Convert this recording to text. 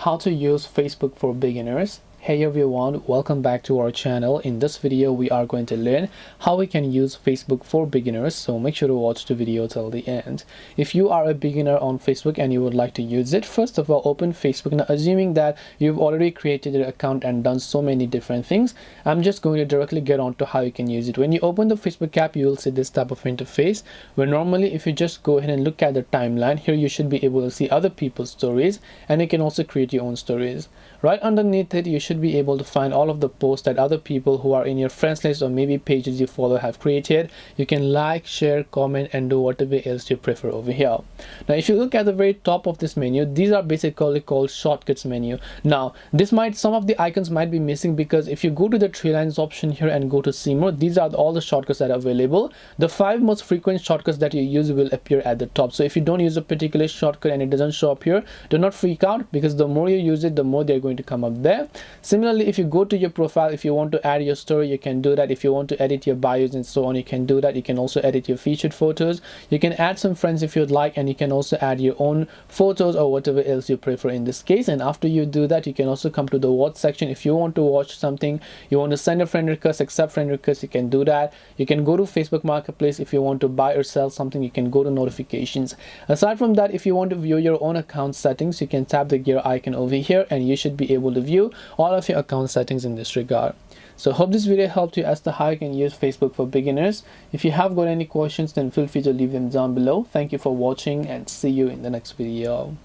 how to use Facebook for beginners. Hey everyone, welcome back to our channel. In this video we are going to learn how we can use Facebook for beginners, so make sure to watch the video till the end. If you are a beginner on Facebook and you would like to use it, first of all open Facebook. Now assuming that you've already created your account and done so many different things, I'm just going to directly get on to how you can use it. When you open the Facebook app, you will see this type of interface where normally if you just go ahead and look at the timeline, here you should be able to see other people's stories, and you can also create your own stories. Right underneath it, you should be able to find all of the posts that other people who are in your friends list or maybe pages you follow have created. You can like, share, comment, and do whatever else you prefer over here. Now if you look at the very top of this menu, these are basically called shortcuts menu. Now some of the icons might be missing, because if you go to the three lines option here and go to see more, these are all the shortcuts that are available. The 5 most frequent shortcuts that you use will appear at the top. So if you don't use a particular shortcut and it doesn't show up here, do not freak out, because the more you use it, the more they're going to come up there. Similarly, if you go to your profile, if you want to add your story, you can do that. If you want to edit your bios and so on, you can do that. You can also edit your featured photos. You can add some friends if you'd like, and you can also add your own photos or whatever else you prefer in this case. And after you do that, you can also come to the watch section. If you want to watch something, you want to send a friend request, accept friend request, you can do that. You can go to Facebook Marketplace. If you want to buy or sell something, you can go to notifications. Aside from that, if you want to view your own account settings, you can tap the gear icon over here and you should be able to view all of your account settings in this regard. So hope this video helped you as to how you can use Facebook for beginners. If you have got any questions, then feel free to leave them down below. Thank you for watching and see you in the next video.